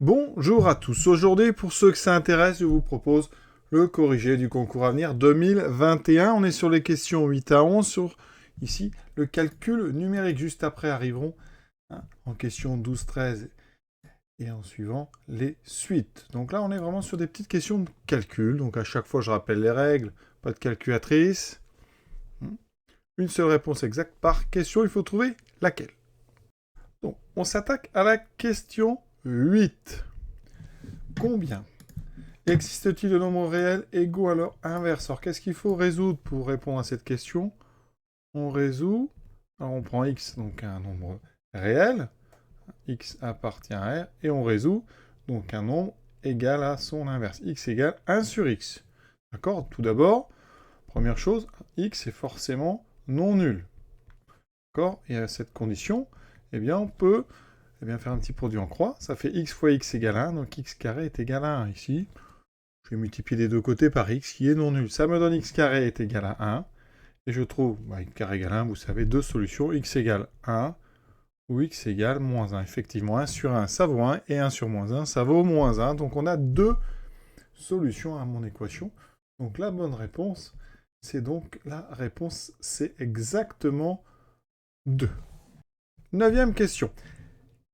Bonjour à tous. Aujourd'hui, pour ceux que ça intéresse, je vous propose le corrigé du concours Avenir 2021. On est sur les questions 8 à 11, sur ici le calcul numérique. Juste après arriveront en question 12, 13 et en suivant les suites. Donc là, on est vraiment sur des petites questions de calcul. Donc à chaque fois, je rappelle les règles. Pas de calculatrice. Une seule réponse exacte par question. Il faut trouver laquelle. Donc, on s'attaque à la question 8. Combien existe-t-il de nombres réels égaux à leur inverse? Alors, qu'est-ce qu'il faut résoudre pour répondre à cette question? On résout, alors on prend x, donc un nombre réel, x appartient à r, et on résout, donc un nombre égal à son inverse, x égale 1 sur x. D'accord? Tout d'abord, première chose, x est forcément non nul. D'accord? Et à cette condition, eh bien, on peut faire un petit produit en croix. Ça fait x fois x égale 1, donc x carré est égal à 1 ici. Je vais multiplier des deux côtés par x qui est non nul. Ça me donne x carré est égal à 1. Et je trouve x carré égale 1, vous savez, deux solutions. X égale 1 ou x égale moins 1. Effectivement, 1 sur 1, ça vaut 1. Et 1 sur moins 1, ça vaut moins 1. Donc on a deux solutions à mon équation. Donc la bonne réponse, c'est donc la réponse, c'est exactement 2. 9e question.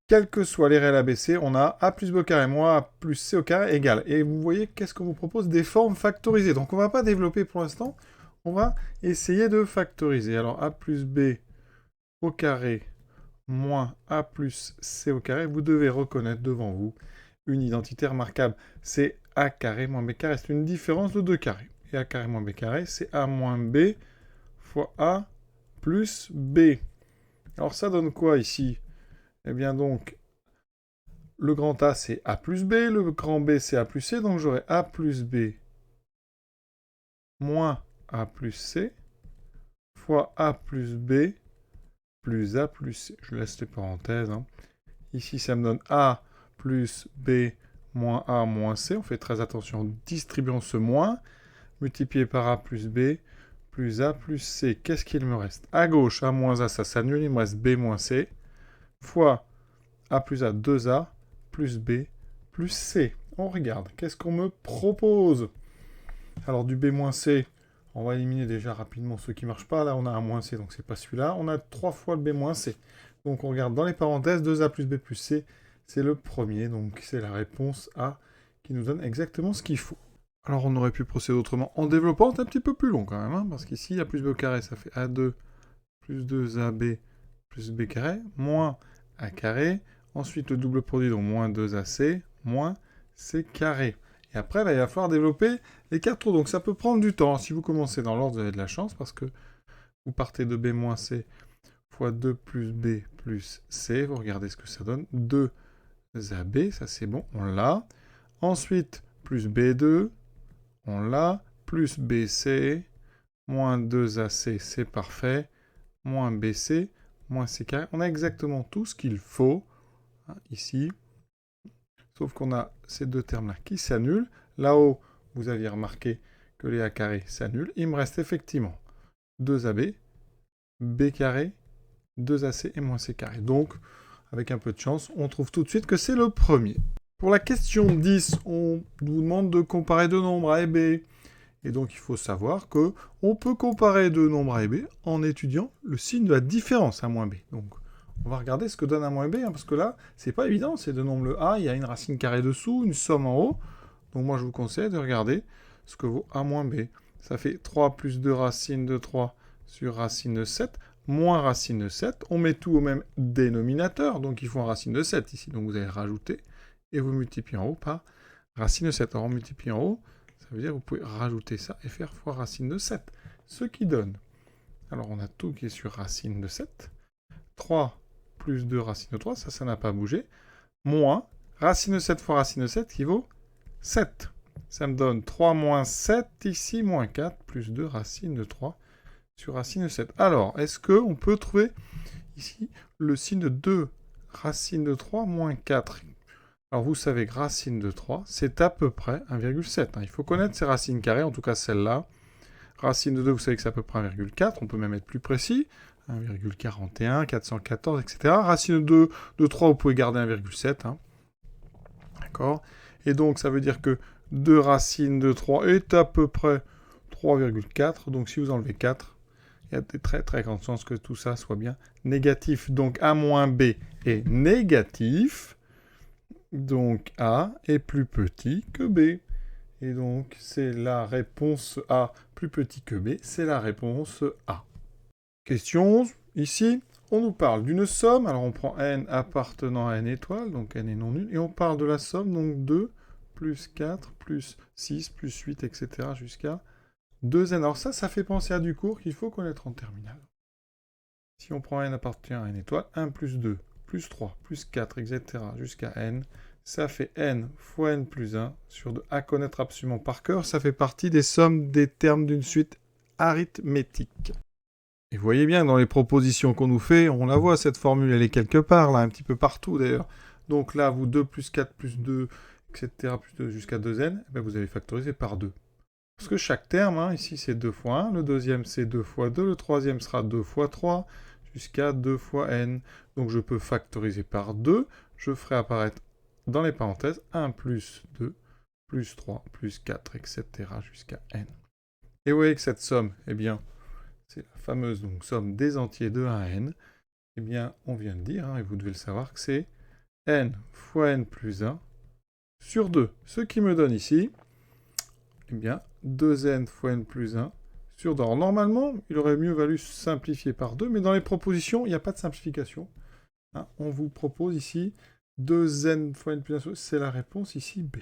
Quels que soient les réels ABC, on a a plus b au carré moins a plus c au carré égale. Et vous voyez, qu'est-ce qu'on vous propose? Des formes factorisées. Donc on ne va pas développer pour l'instant, on va essayer de factoriser. Alors a plus b au carré moins a plus c au carré, vous devez reconnaître devant vous une identité remarquable. C'est a carré moins b carré, c'est une différence de 2 carrés. Et a carré moins b carré, c'est a moins b fois a plus b. Alors ça donne quoi ici? Eh bien donc, le grand A, c'est A plus B, le grand B, c'est A plus C, donc j'aurai A plus B moins A plus C fois A plus B plus A plus C. Je laisse les parenthèses. Ici, ça me donne A plus B moins A moins C. On fait très attention, distribuons ce moins, multiplié par A plus B plus A plus C. Qu'est-ce qu'il me reste? À gauche, A moins A, ça s'annule, il me reste B moins C, fois A plus A, 2A, plus B, plus C. On regarde, qu'est-ce qu'on me propose? Alors du B-C, on va éliminer déjà rapidement ceux qui ne marchent pas. Là, on a un moins C, donc c'est pas celui-là. On a 3 fois le B-C. Donc on regarde dans les parenthèses, 2A plus B plus C, c'est le premier. Donc c'est la réponse A qui nous donne exactement ce qu'il faut. Alors on aurait pu procéder autrement en développant, c'est un petit peu plus long quand même, parce qu'ici, A plus B au carré, ça fait A2 plus 2AB plus B carré, moins A carré. Ensuite, le double produit, donc moins 2AC, moins C carré. Et après, là, il va falloir développer les 4 trous. Donc ça peut prendre du temps. Si vous commencez dans l'ordre, vous avez de la chance, parce que vous partez de B moins C fois 2 plus B plus C. Vous regardez ce que ça donne. 2 AB, ça c'est bon, on l'a. Ensuite, plus B2, on l'a. Plus BC, moins 2AC, c'est parfait. Moins BC, moins C carré. On a exactement tout ce qu'il faut. Ici, sauf qu'on a ces deux termes-là qui s'annulent. Là-haut, vous aviez remarqué que les A carré s'annulent. Il me reste effectivement 2AB, B carré, 2AC et moins C carré. Donc, avec un peu de chance, on trouve tout de suite que c'est le premier. Pour la question 10, on nous demande de comparer deux nombres A et B. Et donc, il faut savoir que on peut comparer deux nombres A et B en étudiant le signe de la différence A moins B. Donc, on va regarder ce que donne A moins B, parce que là, c'est pas évident, c'est deux nombres le A, il y a une racine carrée dessous, une somme en haut. Donc moi, je vous conseille de regarder ce que vaut A moins B. Ça fait 3 plus 2 racine de 3 sur racine de 7, moins racine de 7. On met tout au même dénominateur, donc il faut un racine de 7 ici. Donc vous allez rajouter, et vous multipliez en haut par racine de 7. Alors on multiplie en haut, ça veut dire que vous pouvez rajouter ça et faire fois racine de 7. Ce qui donne, alors on a tout qui est sur racine de 7. 3 plus 2 racine de 3, ça n'a pas bougé, moins racine de 7 fois racine de 7 qui vaut 7. Ça me donne 3 moins 7, ici, moins 4, plus 2 racine de 3 sur racine de 7. Alors, est-ce qu'on peut trouver ici le signe de 2 racine de 3 moins 4? Alors, vous savez que racine de 3, c'est à peu près 1,7. Il faut connaître ces racines carrées, en tout cas celle-là. Racine de 2, vous savez que c'est à peu près 1,4. On peut même être plus précis. 1,41, 414, etc. Racine de 2 de 3, vous pouvez garder 1,7. D'accord? Et donc, ça veut dire que 2 racines de 3 est à peu près 3,4. Donc, si vous enlevez 4, il y a des très très grandes chances que tout ça soit bien négatif. Donc, A moins B est négatif. Donc, A est plus petit que B. Et donc, c'est la réponse A plus petit que B. C'est la réponse A. Question 11. Ici, on nous parle d'une somme. Alors, on prend n appartenant à n étoile, donc n est non nul. Et on parle de la somme, donc 2 plus 4 plus 6 plus 8, etc. jusqu'à 2n. Alors ça fait penser à du cours qu'il faut connaître en terminale. Si on prend n appartient à n étoile, 1 plus 2 plus 3 plus 4, etc. jusqu'à n, ça fait n fois n plus 1 sur 2. À connaître absolument par cœur, ça fait partie des sommes des termes d'une suite arithmétique. Et vous voyez bien, dans les propositions qu'on nous fait, on la voit, cette formule, elle est quelque part, là, un petit peu partout d'ailleurs. Donc là, vous 2 plus 4 plus 2, etc., plus 2 jusqu'à 2n, eh bien, vous allez factoriser par 2. Parce que chaque terme, hein, ici, c'est 2 fois 1, le deuxième, c'est 2 fois 2, le troisième sera 2 fois 3, jusqu'à 2 fois n. Donc je peux factoriser par 2, je ferai apparaître dans les parenthèses 1 plus 2, plus 3, plus 4, etc., jusqu'à n. Et vous voyez que cette somme, eh bien, c'est la fameuse donc, somme des entiers de 1 à n, eh bien, on vient de dire, hein, et vous devez le savoir, que c'est n fois n plus 1 sur 2. Ce qui me donne ici, eh bien, 2n fois n plus 1 sur 2. Alors, normalement, il aurait mieux valu simplifier par 2, mais dans les propositions, il n'y a pas de simplification. Hein, on vous propose ici 2n fois n plus 1, c'est la réponse ici B.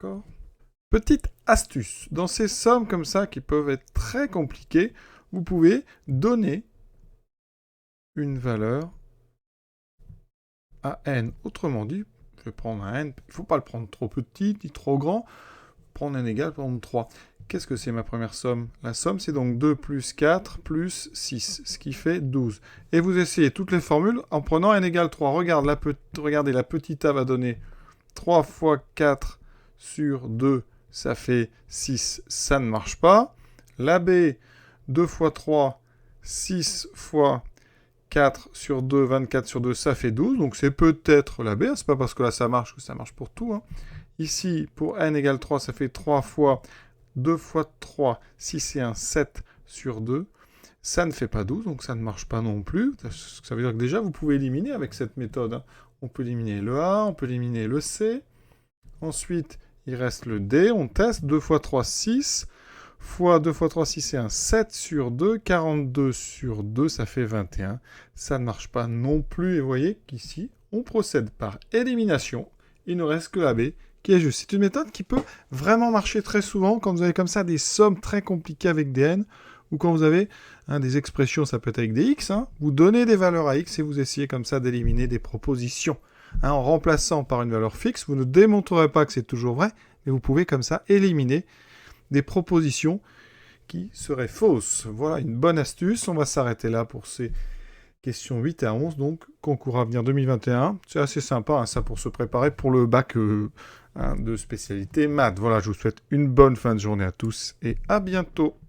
D'accord ? Petite astuce, dans ces sommes comme ça qui peuvent être très compliquées, vous pouvez donner une valeur à n. Autrement dit, je vais prendre un n, il ne faut pas le prendre trop petit ni trop grand, prendre n égale, prendre 3. Qu'est-ce que c'est ma première somme? La somme, c'est donc 2 plus 4 plus 6, ce qui fait 12. Et vous essayez toutes les formules en prenant n égale 3. Regardez, la petite a va donner 3 fois 4 sur 2, ça fait 6, ça ne marche pas. La B, 2 fois 3, 6 fois 4 sur 2, 24 sur 2, ça fait 12. Donc c'est peut-être la B, hein, c'est pas parce que là ça marche que ça marche pour tout. Hein. Ici, pour n égale 3, ça fait 3 fois 2 fois 3, 6 et 1, 7 sur 2. Ça ne fait pas 12, donc ça ne marche pas non plus. Ça veut dire que déjà, vous pouvez éliminer avec cette méthode. Hein. On peut éliminer le A, on peut éliminer le C. Ensuite, il reste le D, on teste, 2 fois 3, 6, fois 2 fois 3, 6 et 1, 7 sur 2, 42 sur 2, ça fait 21. Ça ne marche pas non plus, et vous voyez qu'ici, on procède par élimination. Il ne reste que la B, qui est juste. C'est une méthode qui peut vraiment marcher très souvent quand vous avez comme ça des sommes très compliquées avec des n, ou quand vous avez des expressions, ça peut être avec des x, hein, vous donnez des valeurs à x et vous essayez comme ça d'éliminer des propositions. Hein, en remplaçant par une valeur fixe, vous ne démontrerez pas que c'est toujours vrai, mais vous pouvez comme ça éliminer des propositions qui seraient fausses. Voilà une bonne astuce. On va s'arrêter là pour ces questions 8 à 11, donc concours à venir 2021. C'est assez sympa, hein, ça, pour se préparer pour le bac de spécialité maths. Voilà, je vous souhaite une bonne fin de journée à tous et à bientôt.